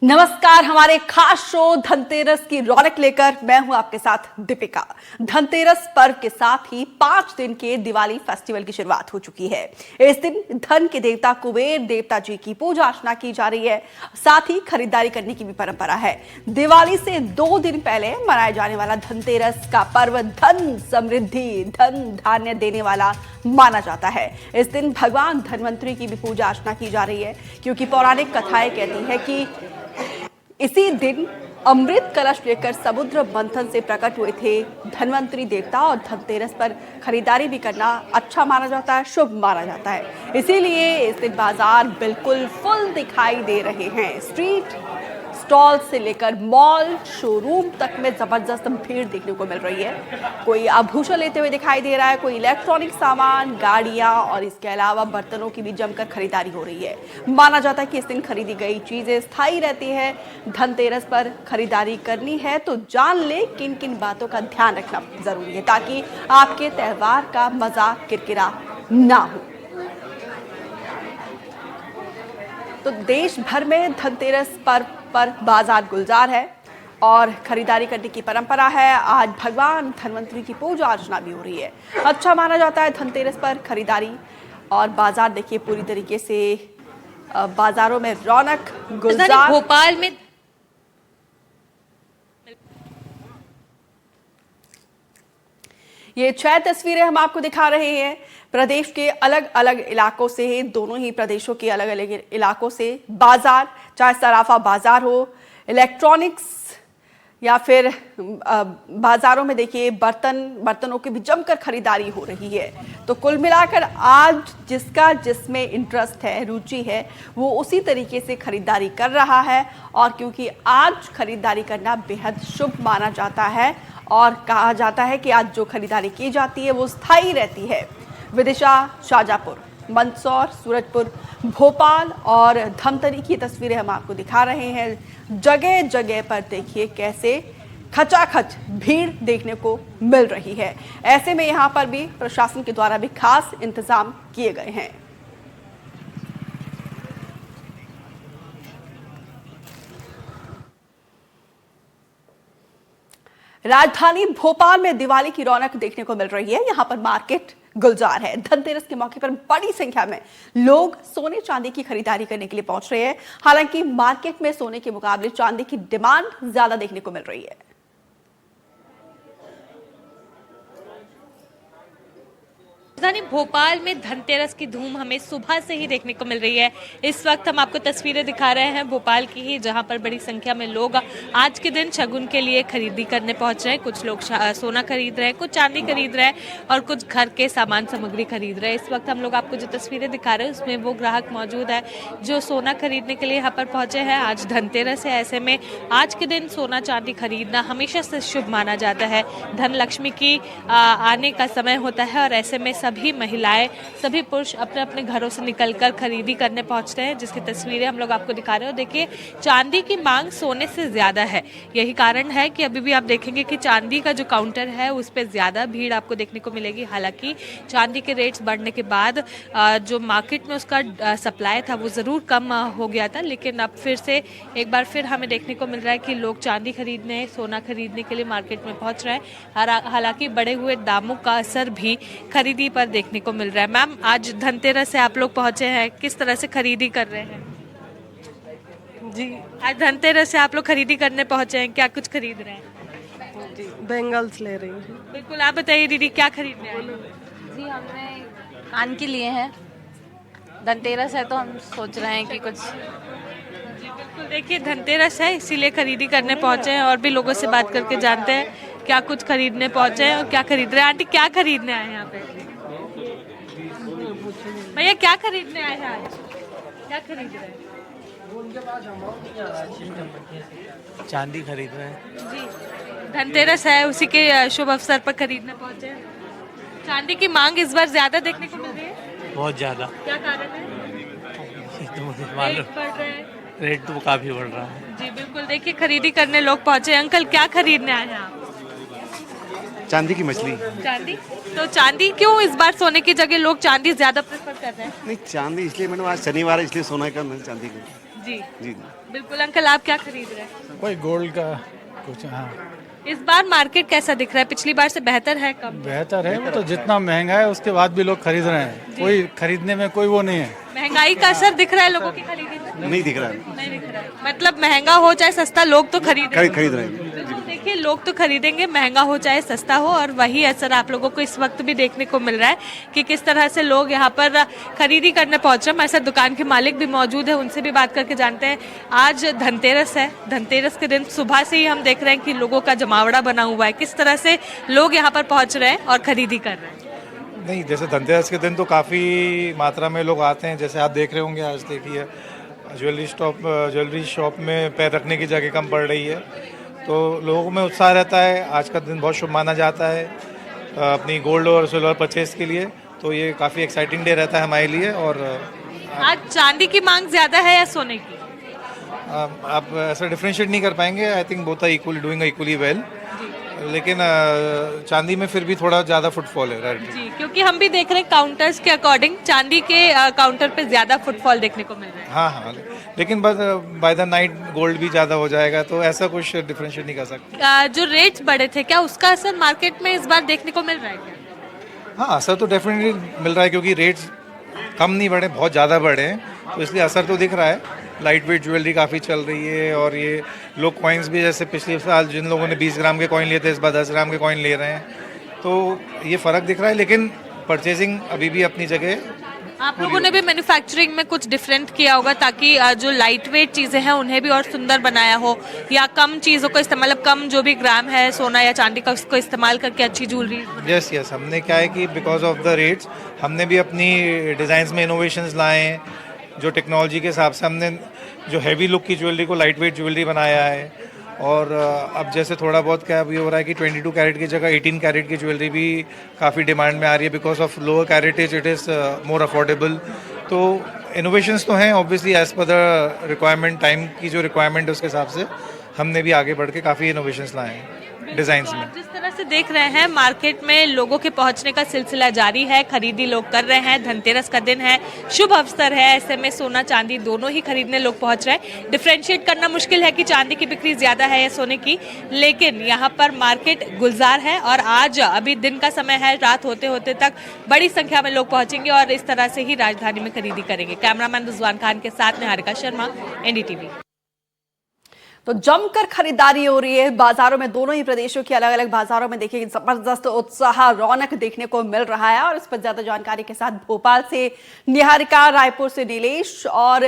नमस्कार। हमारे खास शो धनतेरस की रौनक लेकर मैं हूं आपके साथ दीपिका। धनतेरस पर्व के साथ ही 5 दिन के दिवाली फेस्टिवल की शुरुआत हो चुकी है। इस दिन धन के देवता कुबेर देवता जी की पूजा अर्चना की जा रही है, साथ ही खरीदारी करने की भी परंपरा है। दिवाली से 2 दिन पहले मनाए जाने वाला धनतेरस का पर्व धन समृद्धि धन धान्य देने वाला माना जाता है। इस दिन भगवान धनवंतरी की भी पूजा अर्चना की जा रही है, क्योंकि पौराणिक कथाएं कहती है कि इसी दिन अमृत कलश लेकर समुद्र मंथन से प्रकट हुए थे धनवंतरी देवता, और धनतेरस पर खरीदारी भी करना अच्छा माना जाता है, शुभ माना जाता है। इसीलिए इस दिन बाजार बिल्कुल फुल दिखाई दे रहे हैं। स्ट्रीट स्टॉल से लेकर मॉल शोरूम तक में जबरदस्त भीड़ देखने को मिल रही है। कोई आभूषण लेते हुए दिखाई दे रहा है, कोई इलेक्ट्रॉनिक सामान, गाड़ियां और इसके अलावा बर्तनों की भी जमकर खरीदारी हो रही है। माना जाता है कि इस दिन खरीदी गई चीजें स्थायी रहती है। धनतेरस पर खरीदारी करनी है तो जान ले किन किन बातों का ध्यान रखना जरूरी है, ताकि आपके त्योहार का मजा किरकिरा ना हो। तो देश भर में धनतेरस पर्व पर बाजार गुलजार है और खरीदारी करने की परंपरा है। आज भगवान धनवंतरी की पूजा अर्चना भी हो रही है। अच्छा माना जाता है धनतेरस पर खरीदारी, और बाजार देखिए पूरी तरीके से बाजारों में रौनक गुलजार। भोपाल में ये 6 तस्वीरें हम आपको दिखा रहे हैं प्रदेश के अलग अलग इलाकों से, दोनों ही प्रदेशों के अलग अलग इलाकों से बाजार, चाहे सराफा बाजार हो, इलेक्ट्रॉनिक्स या फिर बाजारों में देखिए बर्तनों की भी जमकर खरीदारी हो रही है। तो कुल मिलाकर आज जिसका जिसमें इंटरेस्ट है, रुचि है, वो उसी तरीके से खरीदारी कर रहा है। और क्योंकि आज खरीदारी करना बेहद शुभ माना जाता है और कहा जाता है कि आज जो खरीदारी की जाती है वो स्थायी रहती है। विदिशा, शाजापुर, मंदसौर, सूरजपुर, भोपाल और धमतरी की तस्वीरें हम आपको दिखा रहे हैं। जगह जगह पर देखिए कैसे खचाखच भीड़ देखने को मिल रही है। ऐसे में यहाँ पर भी प्रशासन के द्वारा भी खास इंतजाम किए गए हैं। राजधानी भोपाल में दिवाली की रौनक देखने को मिल रही है। यहाँ पर मार्केट गुलजार है। धनतेरस के मौके पर बड़ी संख्या में लोग सोने चांदी की खरीदारी करने के लिए पहुंच रहे हैं। हालांकि मार्केट में सोने के मुकाबले चांदी की डिमांड ज्यादा देखने को मिल रही है। राजधानी भोपाल में धनतेरस की धूम हमें सुबह से ही देखने को मिल रही है। इस वक्त हम आपको तस्वीरें दिखा रहे हैं भोपाल की ही, जहां पर बड़ी संख्या में लोग आज के दिन शगुन के लिए खरीदी करने पहुंच रहे हैं। कुछ लोग सोना खरीद रहे हैं, कुछ चांदी खरीद रहे हैं और कुछ घर के सामान सामग्री खरीद रहे हैं। इस वक्त हम लोग आपको जो तस्वीरें दिखा रहे हैं उसमें वो ग्राहक मौजूद है जो सोना खरीदने के लिए यहाँ पर पहुंचे हैं। आज धनतेरस है, ऐसे में आज के दिन सोना चांदी खरीदना हमेशा से शुभ माना जाता है। धन लक्ष्मी की आने का समय होता है और ऐसे में सभी महिलाएं, सभी पुरुष अपने अपने घरों से निकलकर खरीदी करने पहुंचते हैं, जिसकी तस्वीरें हम लोग आपको दिखा रहे हो। देखिए, चांदी की मांग सोने से ज्यादा है। यही कारण है कि अभी भी आप देखेंगे कि चांदी का जो काउंटर है उस पर ज्यादा भीड़ आपको देखने को मिलेगी। हालांकि चांदी के रेट्स बढ़ने के बाद जो मार्केट में उसका सप्लाई था वो जरूर कम हो गया था, लेकिन अब फिर से एक बार फिर हमें देखने को मिल रहा है कि लोग चांदी खरीदने, सोना खरीदने के लिए मार्केट में पहुंच रहे हैं। हालांकि बढ़े हुए दामों का असर भी खरीदी पर देखने को मिल रहा है। मैम, आज धनतेरस से आप लोग पहुंचे हैं, किस तरह से खरीदी कर रहे हैं? जी, आज धनतेरस से आप लोग खरीदी करने पहुंचे हैं, क्या कुछ खरीद रहे हैं? जी बैंगल्स ले रही हूँ। बिल्कुल, आप बताइए दीदी, क्या खरीदने आए हैं? जी, हमने कान के लिए हैं। धनतेरस है तो हम सोच रहे हैं कि कुछ। जी बिल्कुल, देखिए धनतेरस है इसीलिए खरीदी करने पहुंचे हैं और भी लोगों से बात करके जानते हैं क्या कुछ खरीदने पहुंचे हैं और क्या खरीद रहे हैं। आंटी, क्या खरीदने आए हैं यहाँ पे? भैया, क्या खरीदने आए हैं आज? क्या खरीद रहे हैं? चांदी खरीद रहे हैं। जी, धनतेरस है उसी के शुभ अवसर पर खरीदने पहुंचे हैं। चांदी की मांग इस बार ज्यादा देखने को मिल रही है। बहुत ज्यादा। क्या कारण है? ये तो मुझे रेट मालूम, बढ़ रहे हैं। रेट तो काफी बढ़ रहा है। जी बिल्कुल, देखिए खरीदी करने लोग पहुंचे। अंकल, क्या खरीदने आए हैं आप? चांदी की मछली। चांदी? तो चांदी क्यों इस बार सोने की जगह लोग चांदी ज्यादा प्रेफर कर रहे हैं? नहीं, चांदी इसलिए मैंने आज शनिवार है इसलिए सोना का नहीं, चांदी का। जी जी बिल्कुल। अंकल आप क्या खरीद रहे हैं? कोई गोल्ड का कुछ, हाँ इस बार मार्केट कैसा दिख रहा है? पिछली बार से बेहतर है, कम? बेहतर है। वो तो जितना महंगा है उसके बाद भी लोग खरीद रहे हैं, कोई खरीदने में कोई वो नहीं है। महंगाई का असर दिख रहा है लोगों की खरीदी में? नहीं दिख रहा है, नहीं दिख रहा है। मतलब महंगा हो चाहे सस्ता, लोग तो खरीदेंगे। खरीद रहे हैं। बिल्कुल, देखिए लोग तो खरीदेंगे, महंगा हो चाहे सस्ता हो। और वही असर आप लोगों को इस वक्त भी देखने को मिल रहा है कि किस तरह से लोग यहाँ पर खरीदी करने पहुंच रहे हैं। हमारे साथ दुकान के मालिक भी मौजूद है, उनसे भी बात करके जानते हैं। आज धनतेरस है, धनतेरस के दिन सुबह से ही हम देख रहे हैं कि लोगों का जमावड़ा बना हुआ है। किस तरह से लोग यहाँ पर पहुंच रहे हैं और खरीदी कर रहे हैं? नहीं, जैसे धनतेरस के दिन तो काफ़ी मात्रा में लोग आते हैं। जैसे आप देख रहे होंगे, आज देखिए ज्वेलरी शॉप में पैर रखने की जगह कम पड़ रही है, तो लोगों में उत्साह रहता है। आज का दिन बहुत शुभ माना जाता है अपनी गोल्ड और सिल्वर परचेज के लिए, तो ये काफ़ी एक्साइटिंग डे रहता है हमारे लिए। और आज चांदी की मांग ज्यादा है या सोने की? आप ऐसा डिफ्रेंशिएट नहीं कर पाएंगे। I think both are equally doing equally well, लेकिन चांदी में फिर भी थोड़ा ज़्यादा फुटफॉल है, राइट जी, क्योंकि हम भी देख रहे हैं काउंटर्स के अकॉर्डिंग चांदी के काउंटर पे ज्यादा फुटफॉल देखने को मिल रहा है। हाँ, लेकिन बस बाय द नाइट गोल्ड भी ज़्यादा हो जाएगा, तो ऐसा कुछ डिफ्रेंशिएट नहीं कर सकते। जो रेट्स बढ़े थे, क्या उसका असर मार्केट में इस बार देखने को मिल रहा है क्या? हाँ, असर तो डेफिनेटली मिल रहा है, क्योंकि रेट्स कम नहीं बढ़े, बहुत ज़्यादा बढ़े हैं, तो इसलिए असर तो दिख रहा है। लाइट वेट ज्वेलरी काफ़ी चल रही है, और ये लोग कॉइन्स भी, जैसे पिछले साल जिन लोगों ने 20 ग्राम के कॉइन लिए थे, इस बार 10 ग्राम के कॉइन ले रहे हैं, तो ये फ़र्क दिख रहा है। लेकिन परचेजिंग अभी भी अपनी जगह। आप लोगों ने भी मैन्युफैक्चरिंग में कुछ डिफरेंट किया होगा, ताकि जो लाइट वेट चीज़ें हैं उन्हें भी और सुंदर बनाया हो, या कम चीज़ों को इस्तेमाल, मतलब कम जो भी ग्राम है सोना या चांदी का, उसको इस्तेमाल करके अच्छी ज्वेलरी। यस, हमने क्या है कि बिकॉज ऑफ द रेट्स हमने भी अपनी डिज़ाइंस में इनोवेशंस लाए हैं, जो टेक्नोलॉजी के हिसाब से हमने जो हैवी लुक की ज्वेलरी को लाइट वेट ज्वेलरी बनाया है। और अब जैसे थोड़ा बहुत क्या अभी हो रहा है कि 22 कैरेट की जगह 18 कैरेट की ज्वेलरी भी काफ़ी डिमांड में आ रही है, because of lower caratage it is more affordable. तो इनोवेशंस तो हैं obviously, as per the requirement, time की जो रिक्वायरमेंट है उसके हिसाब से हमने भी आगे बढ़ के काफ़ी इनोवेशंस लाए हैं डिज़ाइंस में। जिस तरह से देख रहे हैं मार्केट में लोगों के पहुंचने का सिलसिला जारी है, खरीदी लोग कर रहे हैं। धनतेरस का दिन है, शुभ अवसर है, ऐसे में सोना चांदी दोनों ही खरीदने लोग पहुंच रहे हैं। डिफरेंशिएट करना मुश्किल है कि चांदी की बिक्री ज्यादा है या सोने की, लेकिन यहाँ पर मार्केट गुलजार है। और आज अभी दिन का समय है, रात होते होते तक बड़ी संख्या में लोग पहुंचेंगे और इस तरह से ही राजधानी में खरीदी करेंगे। कैमरामैन रिजवान खान के साथ निहारिका शर्मा, NDTV। तो जमकर खरीदारी हो रही है बाजारों में, दोनों ही प्रदेशों के अलग अलग बाजारों में देखिए जबरदस्त उत्साह, रौनक देखने को मिल रहा है। और इस पर ज्यादा जानकारी के साथ भोपाल से निहारिका, रायपुर से नीलेश और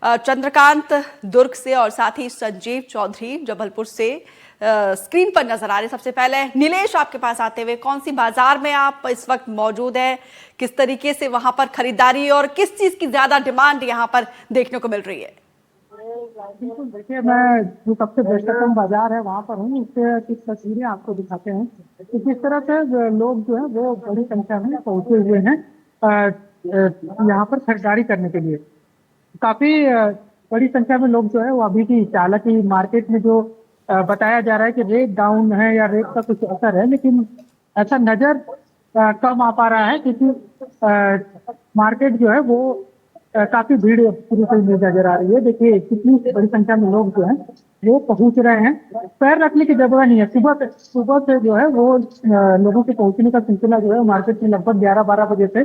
चंद्रकांत दुर्ग से, और साथ ही संजीव चौधरी जबलपुर से स्क्रीन पर नजर आ रहे। सबसे पहले नीलेश, आपके पास आते हुए, कौन सी बाजार में आप इस वक्त मौजूद है, किस तरीके से वहां पर खरीदारी और किस चीज की ज्यादा डिमांड यहाँ पर देखने को मिल रही है? बिल्कुल, देखिए मैं जो सबसे व्यस्ततम बाजार है वहाँ पर हूँ, उससे कुछ तस्वीरें आपको दिखाते हैं कि किस तरह से लोग जो है वो बड़ी संख्या में पहुंचे हुए हैं यहाँ पर खरीदारी करने के लिए। काफी बड़ी संख्या में लोग जो है वो अभी भी, हालांकि मार्केट में जो बताया जा रहा है कि रेट डाउन है या रेट का कुछ असर है, लेकिन ऐसा नजर कम आ पा रहा है, क्योंकि मार्केट जो है वो काफी भीड़ शुरू से नजर आ रही है। देखिए कितनी बड़ी संख्या में लोग जो है वो पहुंच रहे हैं, पैर रखने की जगह नहीं है। सुबह से जो है वो लोगों के पहुंचने का सिलसिला जो है मार्केट में लगभग 11-12 बजे से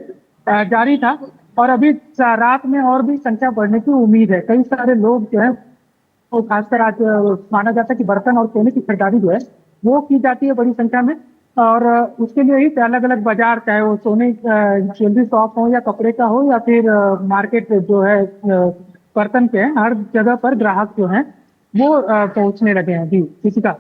जारी था, और अभी रात में और भी संख्या बढ़ने की उम्मीद है। कई सारे लोग जो है वो, खासकर आज माना जाता है कि बर्तन और सोने की खरीदारी जो है वो की जाती है बड़ी संख्या में, और उसके लिए ही अलग अलग बाजार, चाहे वो सोने ज्वेलरी शॉप हो या कपड़े का हो या फिर मार्केट जो है बर्तन के, हर जगह पर ग्राहक जो है वो पहुंचने लगे हैं। जी किसिका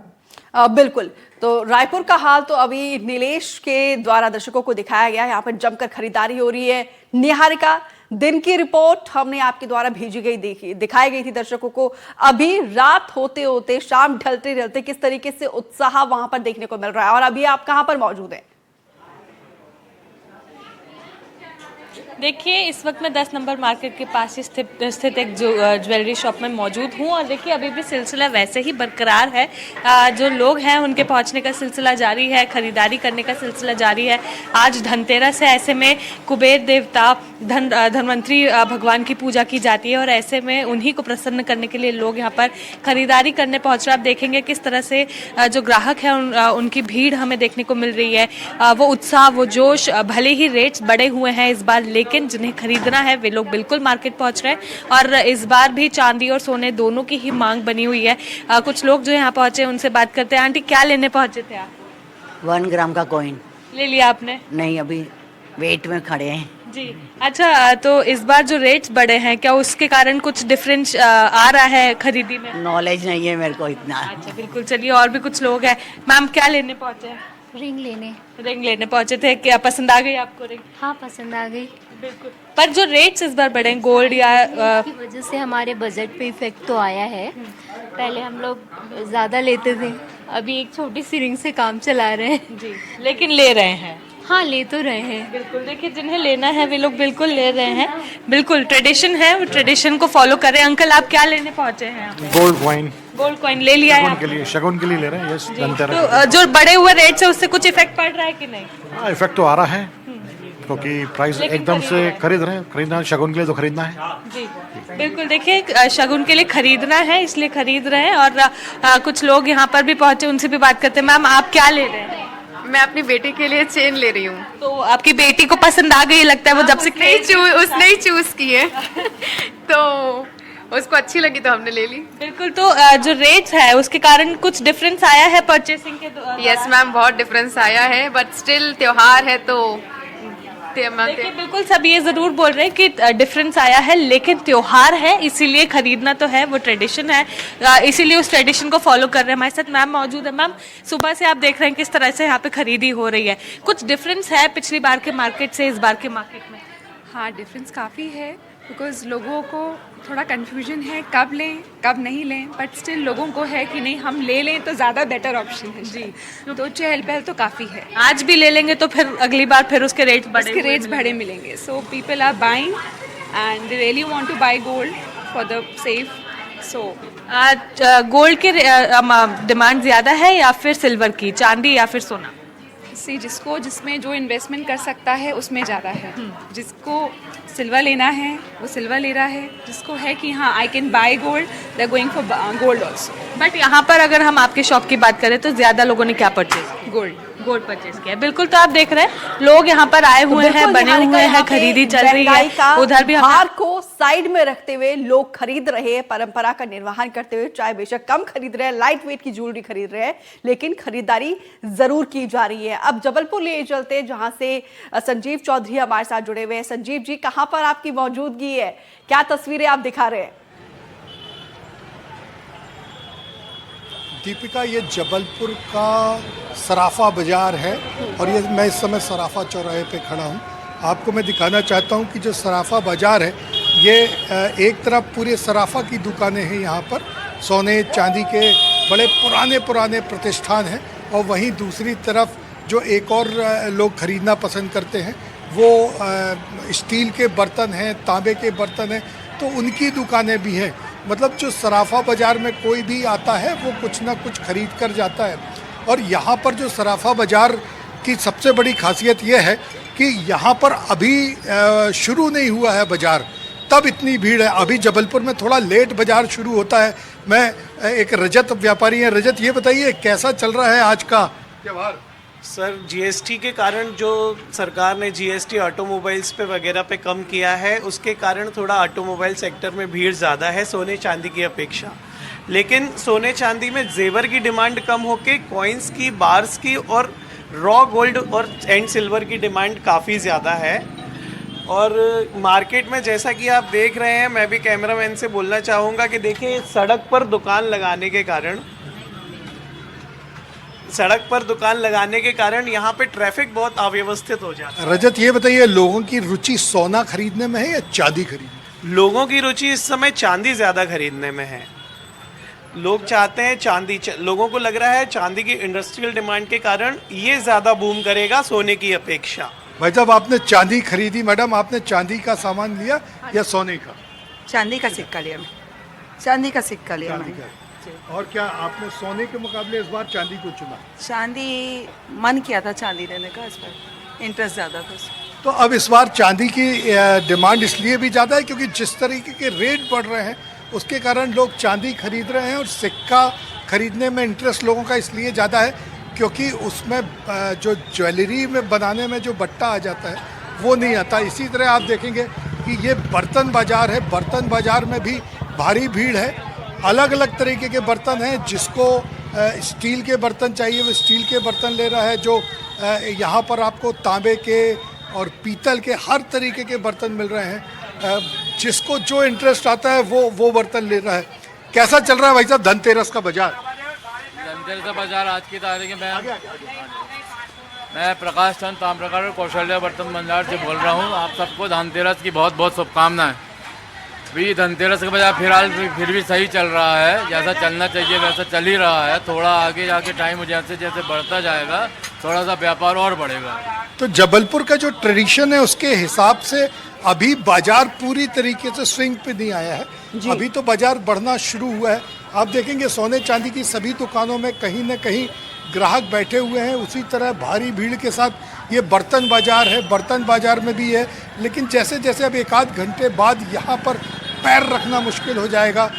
बिल्कुल, तो रायपुर का हाल तो अभी नीलेश के द्वारा दर्शकों को दिखाया गया। यहाँ पर जमकर खरीदारी हो रही है। निहारिका, दिन की रिपोर्ट हमने आपके द्वारा भेजी गई, दिखाई गई थी दर्शकों को। अभी रात होते होते, शाम ढलते ढलते किस तरीके से उत्साह वहां पर देखने को मिल रहा है, और अभी आप कहां पर मौजूद हैं? देखिए इस वक्त मैं 10 नंबर मार्केट के पास ही स्थित एक ज्वेलरी शॉप में मौजूद हूँ और देखिए अभी भी सिलसिला वैसे ही बरकरार है। जो लोग हैं उनके पहुँचने का सिलसिला जारी है, खरीदारी करने का सिलसिला जारी है। आज धनतेरस है, ऐसे में कुबेर देवता धनवंतरी भगवान की पूजा की जाती है और ऐसे में उन्हीं को प्रसन्न करने के लिए लोग यहाँ पर खरीदारी करने पहुँच रहे हैं। आप देखेंगे किस तरह से जो ग्राहक हैं उनकी भीड़ हमें देखने को मिल रही है। वो उत्साह, वो जोश, भले ही रेट्स बढ़े हुए हैं इस बार, लेकिन जिन्हें खरीदना है वे लोग बिल्कुल मार्केट पहुंच रहे हैं और इस बार भी चांदी और सोने दोनों की ही मांग बनी हुई है। कुछ लोग जो यहाँ पहुंचे उनसे बात करते हैं। आंटी, क्या लेने पहुंचे थे आप? 1 ग्राम का कॉइन। ले लिया आपने? नहीं, अभी वेट में खड़े हैं जी। अच्छा, तो इस बार जो रेट्स बढ़े हैं, क्या उसके कारण कुछ डिफरेंस आ रहा है खरीदी में? नॉलेज नहीं है मेरे को इतना। अच्छा, बिल्कुल। चलिए, और भी कुछ लोग हैं। मैम, क्या लेने पहुंचे हैं? रिंग लेने। रिंग लेने पहुंचे थे। क्या पसंद आ गई आपको रिंग? हाँ, पसंद आ गई। बिल्कुल। पर जो रेट्स इस बार बढ़े, गोल्ड या की वजह से हमारे बजट पे इफेक्ट तो आया है। पहले हम लोग ज़्यादा लेते थे, अभी एक छोटी सी रिंग से काम चला रहे हैं। जी, लेकिन ले रहे हैं। हाँ, ले तो रहे हैं। बिल्कुल। देखिए, जिन्हें लेना है वे लोग बिल्कुल ले रहे हैं। बिल्कुल ट्रेडिशन है, वो ट्रेडिशन को फॉलो करें। अंकल, आप क्या लेने पहुंचे हैं? गोल्ड कॉइन गोल्ड कॉइन ले लिया है के लिए, शगुन के लिए ले रहे हैं। यस, धनतेरस। तो जो बढ़े हुए रेट्स है उससे कुछ इफेक्ट पड़ रहा है कि नहीं? हाँ, इफेक्ट तो आ रहा है क्योंकि प्राइस लेकिन एकदम से खरीद रहे हैं। खरीदना, शगुन के लिए तो खरीदना है। जी, बिल्कुल। देखिए, शगुन के लिए खरीदना है, इसलिए खरीद रहे हैं और कुछ लोग यहाँ पर भी पहुंचे, उनसे भी बात करते हैं। मैम, आप क्या ले रहे हैं? मैं अपनी बेटी के लिए चेन ले रही हूँ। तो आपकी बेटी को पसंद आ गई लगता है, वो जब से उसने ही चूज की है तो उसको अच्छी लगी तो हमने ले ली। बिल्कुल। तो जो रेट्स है उसके कारण कुछ डिफरेंस आया है परचेसिंग के? यस मैम, बहुत डिफरेंस आया है, बट स्टिल त्योहार है तो देखिए, बिल्कुल सब ये जरूर बोल रहे हैं कि डिफरेंस आया है, लेकिन त्योहार है इसीलिए खरीदना तो है, वो ट्रेडिशन है, इसीलिए उस ट्रेडिशन को फॉलो कर रहे हैं। हमारे साथ मैम मौजूद है। मैम, सुबह से आप देख रहे हैं किस तरह से यहाँ पे खरीदी हो रही है। कुछ डिफरेंस है पिछली बार के मार्केट से इस बार के मार्केट में? हाँ, डिफरेंस काफ़ी है, बिकॉज लोगों को थोड़ा कंफ्यूजन है कब लें कब नहीं लें, बट स्टिल लोगों को है कि नहीं हम ले लें तो ज़्यादा बेटर ऑप्शन है। जी, तो चहल पहल तो काफ़ी है। आज भी ले लेंगे तो फिर अगली बार फिर उसके रेट्स बढ़े मिलेंगे। So people are buying and they really want to buy gold for the safe. So gold की डिमांड ज़्यादा है या फिर सिल्वर की, चांदी या फिर सोना? जिसमें जो इन्वेस्टमेंट कर सकता है उसमें ज़्यादा है। जिसको सिल्वर लेना है वो सिल्वर ले रहा है, जिसको है कि हाँ I can buy gold, they are going for gold also. But यहाँ पर अगर हम आपके शॉप की बात करें तो ज़्यादा लोगों ने क्या परचेज? गोल्ड परचेज किया। बिल्कुल। तो आप देख रहे हैं लोग यहाँ पर आए हुए हैं, बने हुए हैं, खरीदी चल रही है। उधर भी हार को साइड में रखते हुए लोग खरीद रहे हैं, परंपरा का निर्वहन करते हुए। चाहे बेशक कम खरीद रहे हैं, लाइट वेट की ज्वेलरी खरीद रहे हैं, लेकिन खरीदारी जरूर की जा रही है। अब जबलपुर ले चलते हैं, जहां से संजीव चौधरी हमारे साथ जुड़े हुए हैं। संजीव जी, कहां पर आपकी मौजूदगी है, क्या तस्वीरें आप दिखा रहे हैं? दीपिका, ये जबलपुर का सराफा बाज़ार है और ये मैं इस समय सराफा चौराहे पे खड़ा हूँ। आपको मैं दिखाना चाहता हूँ कि जो सराफा बाज़ार है ये एक तरफ पूरे सराफा की दुकानें हैं, यहाँ पर सोने चांदी के बड़े पुराने प्रतिष्ठान हैं, और वहीं दूसरी तरफ जो एक और लोग ख़रीदना पसंद करते हैं वो स्टील के बर्तन हैं, तांबे के बर्तन हैं, तो उनकी दुकानें भी हैं। मतलब जो सराफा बाज़ार में कोई भी आता है वो कुछ ना कुछ खरीद कर जाता है। और यहाँ पर जो सराफा बाज़ार की सबसे बड़ी खासियत ये है कि यहाँ पर अभी शुरू नहीं हुआ है बाज़ार, तब इतनी भीड़ है। अभी जबलपुर में थोड़ा लेट बाज़ार शुरू होता है। मैं एक रजत व्यापारी हैं। रजत, ये बताइए कैसा चल रहा है आज का त्यौहार? सर, जीएसटी के कारण जो सरकार ने जीएसटी ऑटोमोबाइल्स पे वगैरह पे कम किया है, उसके कारण थोड़ा ऑटोमोबाइल सेक्टर में भीड़ ज़्यादा है सोने चांदी की अपेक्षा। लेकिन सोने चांदी में जेवर की डिमांड कम होके कॉइन्स की, बार्स की और रॉ गोल्ड और एंड सिल्वर की डिमांड काफ़ी ज़्यादा है। और मार्केट में जैसा कि आप देख रहे हैं, मैं भी कैमरामैन से बोलना चाहूँगा कि देखिए सड़क पर दुकान लगाने के कारण यहाँ पे ट्रैफिक बहुत अव्यवस्थित हो जाता है। रजत, ये बताइए लोगों की रुचि सोना खरीदने में है या चांदी खरीदने? लोगों की रुचि इस समय चांदी ज़्यादा खरीदने में है। लोग चाहते हैं चांदी, लोगों को लग रहा है चांदी की इंडस्ट्रियल डिमांड के कारण ये ज़्यादा बूम करेगा सोने की अपेक्षा। भाई साहब आपने चांदी खरीदी, मैडम आपने चांदी का सामान लिया या सोने का? चांदी का सिक्का लिया मैं, चांदी का सिक्का लिया चांदी मैंने। का। और क्या आपने सोने के मुकाबले इस बार चांदी को चुना? चांदी मन किया था चांदी लेने का, इस पर इंटरेस्ट ज़्यादा था उसमें। तो अब इस बार चांदी की डिमांड इसलिए भी ज़्यादा है क्योंकि जिस तरीके के रेट बढ़ रहे हैं उसके कारण लोग चांदी खरीद रहे हैं, और सिक्का खरीदने में इंटरेस्ट लोगों का इसलिए ज़्यादा है क्योंकि उसमें जो ज्वेलरी में बनाने में जो बट्टा आ जाता है वो नहीं आता। इसी तरह आप देखेंगे कि ये बर्तन बाज़ार है, बर्तन बाज़ार में भी भारी भीड़ है। अलग अलग तरीके के बर्तन हैं, जिसको स्टील के बर्तन चाहिए वो स्टील के बर्तन ले रहा है, जो यहाँ पर आपको तांबे के और पीतल के हर तरीके के बर्तन मिल रहे हैं। जिसको जो इंटरेस्ट आता है वो बर्तन ले रहा है। कैसा चल रहा है भाई साहब धनतेरस का बाजार? धनतेरस का बाजार आज की तारीख में मैं प्रकाश चंद ताम्रकार और कौशल्या बर्तन भंडार से बोल रहा हूँ। आप सबको धनतेरस की बहुत बहुत शुभकामनाएं। भी धनतेरस का बाजार फिलहाल फिर भी सही चल रहा है, जैसा चलना चाहिए वैसा चल ही रहा है। थोड़ा आगे जाके टाइम जैसे जैसे बढ़ता जाएगा थोड़ा सा व्यापार और बढ़ेगा। तो जबलपुर का जो ट्रेडिशन है उसके हिसाब से अभी बाजार पूरी तरीके से स्विंग पे नहीं आया है, अभी तो बाजार बढ़ना शुरू हुआ है। आप देखेंगे सोने चांदी की सभी दुकानों में कहीं न कहीं ग्राहक बैठे हुए हैं। उसी तरह भारी भीड़ के साथ ये बर्तन बाजार है, बर्तन बाजार में भी है। लेकिन जैसे जैसे अब एक आध घंटे बाद यहाँ पर पैर रखना मुश्किल हो जाएगा।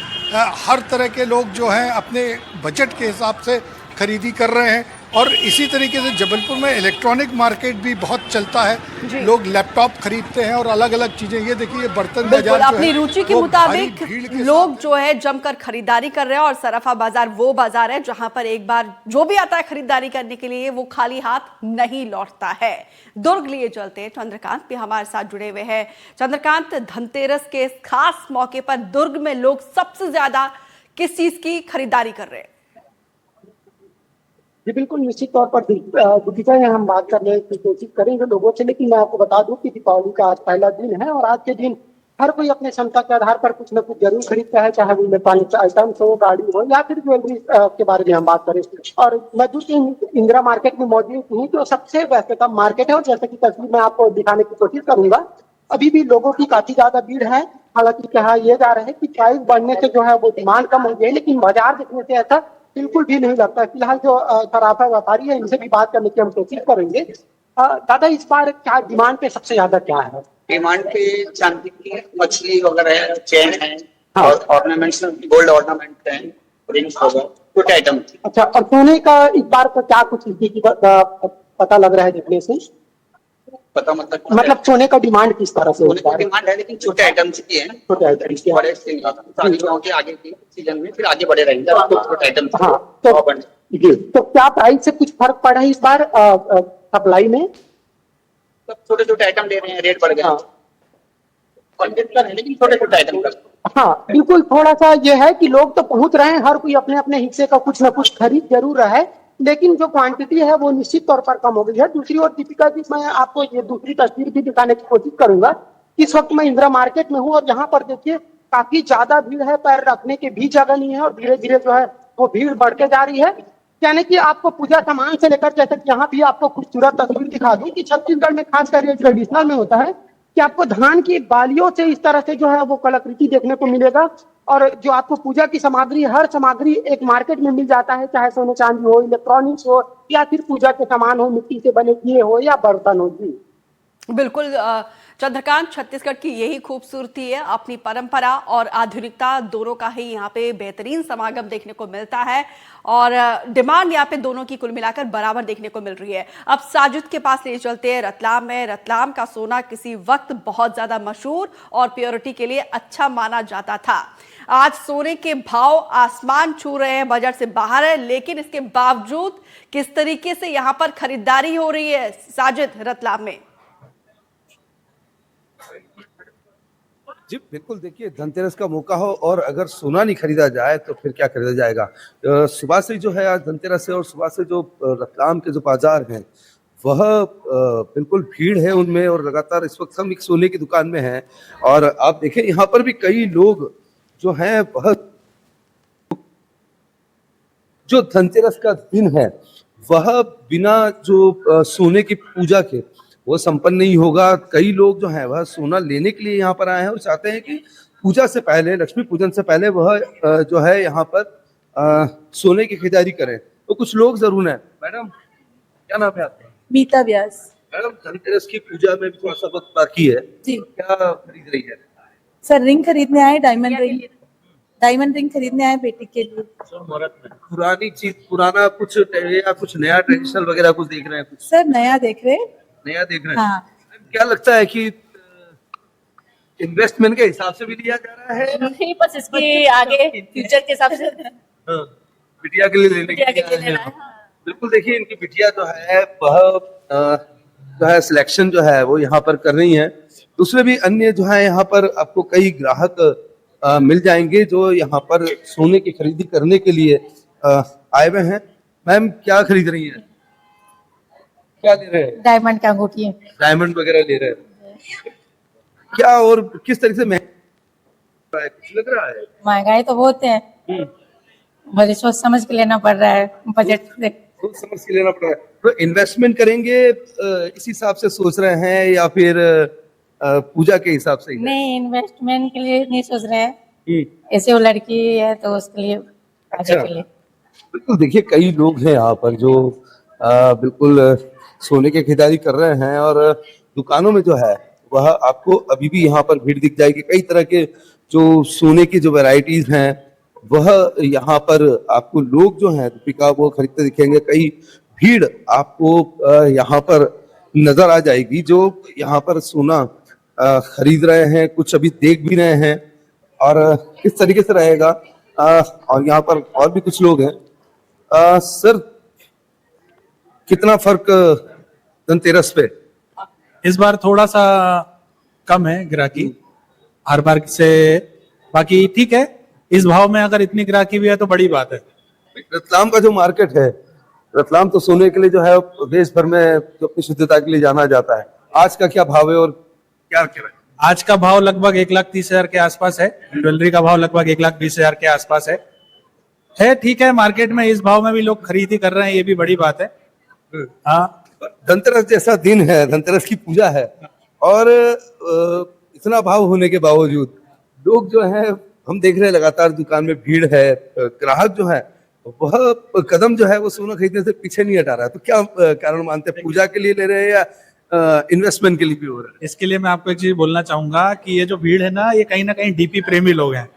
हर तरह के लोग जो हैं अपने बजट के हिसाब से खरीदी कर रहे हैं। और इसी तरीके से जबलपुर में इलेक्ट्रॉनिक मार्केट भी बहुत चलता है, लोग लैपटॉप खरीदते हैं और अलग अलग चीजें। ये देखिए बर्तन बाजार जो अपनी है, रुचि के वो मुताबिक भारी भीड़ के लोग जो है जमकर खरीदारी कर रहे हैं। और सराफा बाजार वो बाजार है जहां पर एक बार जो भी आता है खरीदारी करने के लिए वो खाली हाथ नहीं लौटता है। दुर्ग लिए चलते चंद्रकांत भी हमारे साथ जुड़े हुए हैं। चंद्रकांत, धनतेरस के इस खास मौके पर दुर्ग में लोग सबसे ज्यादा किस चीज की खरीदारी कर रहे हैं? जी बिल्कुल, निश्चित तौर पर दीपिका हम बात करने की कोशिश करेंगे लोगों से, लेकिन मैं आपको बता दूं कि दीपावली का आज पहला दिन है और आज के दिन हर कोई अपने क्षमता के आधार पर कुछ न कुछ जरूर खरीदता है, चाहे वो इलेक्ट्रॉनिक आइटम्स हो, गाड़ी हो या फिर ज्वेलरी के बारे में हम बात करें। और मौजूद इंदिरा मार्केट में मौजूद हूँ जो सबसे व्यस्ततम मार्केट है, और जैसे कि तस्वीर में आपको दिखाने की कोशिश करूंगा, अभी भी लोगों की काफी ज्यादा भीड़ है। हालांकि कहा यह जा रहा है कि प्राइस बढ़ने से जो है वो डिमांड कम हो गई है, लेकिन बाजार देखने से ऐसा बिल्कुल भी नहीं लगता। फिलहाल जो सराफा व्यापारी है इनसे भी बात करने की हम कोशिश करेंगे। दादा, इस बार क्या डिमांड पे सबसे ज्यादा क्या है? डिमांड पे चांदी की मछली वगैरह है, चेन है, और ऑर्नामेंट्स, गोल्ड ऑर्नामेंट है, रिंग्स वगैरह कुछ आइटम। अच्छा, और सोने का इस बार का क्या कुछ स्थिति पता लग रहा है देखने से? पता मतलब सोने का डिमांड किस तरह से? सोने का डिमांड है लेकिन छोटे आइटम्स की है, छोटे आइटम्स की। बड़े शादी के आगे की सीजन में फिर आगे बढ़े रहेंगे छोटे आइटम्स। हाँ, तो क्या प्राइस से कुछ फर्क पड़ा है इस बार सप्लाई में? सब छोटे छोटे आइटम ले रहे हैं, रेट बढ़ गया लेकिन छोटे छोटे आइटम का। हाँ बिल्कुल, थोड़ा सा ये है कि लोग तो पहुंच रहे हैं, हर कोई अपने अपने हिस्से का कुछ ना कुछ खरीद जरूर रहा है, लेकिन जो क्वांटिटी है वो निश्चित तौर पर कम हो गई है। दूसरी ओर दीपिका जी, मैं आपको ये दूसरी तस्वीर भी दिखाने की कोशिश करूंगा। इस वक्त मैं इंदिरा मार्केट में हूँ और यहाँ पर देखिए काफी ज्यादा भीड़ है, पैर रखने की भी जगह नहीं है और धीरे धीरे जो है वो भीड़ बढ़ते जा रही है। यानी कि आपको पूजा सामान से लेकर, जैसे कि यहाँ भी आपको खूबसूरत तस्वीर दिखा दूं कि छत्तीसगढ़ में खासकर ये ट्रेडिशनल में होता है कि आपको धान की बालियों से इस तरह से जो है वो कलाकृति देखने को मिलेगा। और जो आपको पूजा की सामग्री, हर सामग्री एक मार्केट में मिल जाता है, चाहे सोने चांदी हो, इलेक्ट्रॉनिक्स हो या फिर पूजा के सामान हो, मिट्टी से बने दिए हो या बर्तन हो। जी बिल्कुल चंद्रकांत, छत्तीसगढ़ की यही खूबसूरती है, अपनी परंपरा और आधुनिकता दोनों का ही यहाँ पे बेहतरीन समागम देखने को मिलता है और डिमांड यहाँ पे दोनों की कुल मिलाकर बराबर देखने को मिल रही है। अब साजिद के पास ले चलते हैं रतलाम में। रतलाम का सोना किसी वक्त बहुत ज्यादा मशहूर और प्योरिटी के लिए अच्छा माना जाता था। आज सोने के भाव आसमान छू रहे हैं, बजट से बाहर है, लेकिन इसके बावजूद किस तरीके से यहाँ पर खरीदारी हो रही है साजिद रतलाम में? जी बिल्कुल, देखिए धनतेरस का मौका हो और अगर सोना नहीं खरीदा जाए तो फिर क्या खरीदा जाएगा। सुबह से जो है आज धनतेरस है और सुबह से जो रतलाम के जो बाजार हैं वह बिल्कुल भीड़ है उनमें और लगातार इस वक्त हम एक सोने की दुकान में हैं और आप देखें यहाँ पर भी कई लोग जो हैं वह जो धनतेरस का दिन है वह बिना जो सोने की पूजा के वो संपन्न नहीं होगा। कई लोग जो है वह सोना लेने के लिए यहाँ पर आए हैं और चाहते हैं कि पूजा से पहले, लक्ष्मी पूजन से पहले वह जो है यहाँ पर सोने की खरीदारी करें। तो कुछ लोग जरूर हैं। मैडम क्या नाम है आपका? मीता व्यास। मैडम धनतेरस की पूजा में भी थोड़ा सा वक्त बाकी है, जी। क्या खरीद रही है? सर रिंग खरीदने आए, डायमंड रिंग खरीदने आए बेटी के लिए। पुरानी चीज, पुराना कुछ या कुछ नया ट्रेडिशनल वगैरह कुछ देख रहे हैं? कुछ सर नया देख रहे हैं। नया देख रहे हैं। हाँ। क्या लगता है कि इन्वेस्टमेंट के हिसाब से भी लिया जा रहा है? नहीं, बस इसके आगे फ्यूचर के हिसाब से हाँ, बिटिया के लिए लेने के लिए आए हैं। बिल्कुल, देखिए इनकी बिटिया जो है वह जो है सिलेक्शन जो है वो यहाँ पर कर रही है। दूसरे भी अन्य जो है यहाँ पर आपको कई ग्राहक मिल जाएंगे जो यहाँ पर सोने की खरीदी करने के लिए आए हुए हैं। मैम क्या खरीद रही हैं? क्या ले रहे हैं? डायमंड का अंगूठी है। डायमंड वगैरह ले रहे हैं। क्या और किस तरीके से महंगा कुछ लग रहा है? महंगाई तो बहुत है, बड़ी सोच समझ के लेना पड़ रहा है, बजट सोच समझ के लेना पड़ रहा है। तो इन्वेस्टमेंट करेंगे इस हिसाब से सोच रहे हैं या फिर पूजा के हिसाब से? नहीं, इन्वेस्टमेंट के लिए नहीं सोच रहे हैं, ऐसे वो लड़की है तो उसके लिए आगे के लिए। बिल्कुल, देखिए कई लोग हैं यहाँ पर जो बिल्कुल सोने की खरीदारी कर रहे हैं और दुकानों में जो है वह आपको अभी भी यहाँ पर भीड़ दिख जाएगी। कई तरह के जो सोने की जो वैरायटीज हैं वह यहाँ पर आपको लोग जो हैं दीपिका वो खरीदते दिखेंगे। कई भीड़ आपको यहाँ पर नजर आ जाएगी जो यहाँ पर सोना खरीद रहे हैं, कुछ अभी देख भी रहे हैं और किस तरीके से रहेगा। और यहाँ पर और भी कुछ लोग हैं। सर कितना फर्क धनतेरस पे? इस बार थोड़ा सा कम है ग्राहकी हर बार से, बाकी ठीक है। इस भाव में अगर इतनी ग्राहकी भी है तो बड़ी बात है। रतलाम का जो मार्केट है, रतलाम तो सोने के लिए जो है देश भर में जो अपनी शुद्धता के लिए जाना जाता है। आज का क्या भाव है और क्या कह रहे हैं? आज का भाव लगभग 1,30,000 के आसपास है। ज्वेलरी का भाव लगभग 1,20,000 के आसपास है। ठीक है, मार्केट में इस भाव में भी लोग खरीदी कर रहे हैं, ये भी बड़ी बात है। हाँ, धनतेरस जैसा दिन है, धनतेरस की पूजा है और इतना भाव होने के बावजूद लोग जो है, हम देख रहे हैं लगातार दुकान में भीड़ है। ग्राहक जो है वह कदम जो है वो सोना खरीदने से पीछे नहीं हटा रहा है। तो क्या कारण मानते हैं? पूजा के लिए ले रहे हैं या इन्वेस्टमेंट के लिए भी हो रहा है? इसके लिए मैं आपको एक चीज बोलना चाहूंगा कि ये जो भीड़ है ना, ये कहीं ना कहीं डीपी प्रेमी लोग हैं।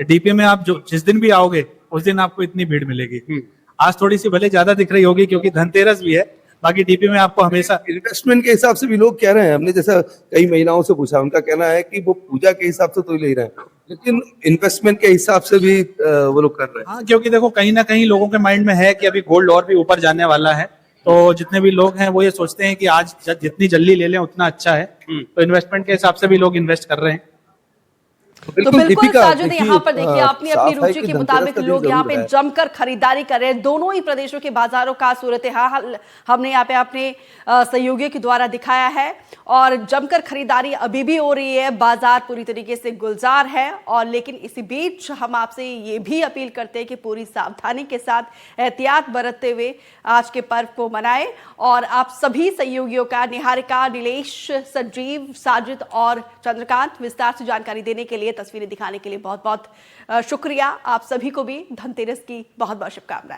डीपी में आप जो जिस दिन भी आओगे उस दिन आपको इतनी भीड़ मिलेगी। आज थोड़ी सी भले ज्यादा दिख रही होगी क्योंकि धनतेरस भी है, बाकी डीपी में आपको हमेशा इन्वेस्टमेंट के हिसाब से भी लोग कह रहे हैं। हमने जैसा कई महिलाओं से पूछा, उनका कहना है कि वो पूजा के हिसाब से तो ले रहे हैं लेकिन इन्वेस्टमेंट के हिसाब से भी वो लोग कर रहे हैं। हाँ, क्योंकि देखो कहीं ना कहीं लोगों के माइंड में है कि अभी गोल्ड और भी ऊपर जाने वाला है, तो जितने भी लोग हैं वो ये सोचते हैं कि आज जितनी जल्दी ले लें उतना अच्छा है। तो इन्वेस्टमेंट के हिसाब से भी लोग इन्वेस्ट कर रहे हैं। तो बिल्कुल साजिद, यहाँ पर देखिए अपनी अपनी रुचि के मुताबिक लोग यहाँ पे जमकर खरीदारी कर रहे हैं। दोनों ही प्रदेशों के बाजारों का सूरत हाल हमने यहाँ पे अपने सहयोगियों के द्वारा दिखाया है और जमकर खरीदारी अभी भी हो रही है। बाजार पूरी तरीके से गुलजार है और लेकिन इसी बीच हम आपसे ये भी अपील करते हैं कि पूरी सावधानी के साथ, एहतियात बरतते हुए आज के पर्व को मनाएं। और आप सभी सहयोगियों का, निहारिका, नीलेश, संजीव, साजिद और चंद्रकांत, विस्तार से जानकारी देने के लिए, तस्वीरें दिखाने के लिए बहुत बहुत शुक्रिया। आप सभी को भी धनतेरस की बहुत बहुत शुभकामनाएं।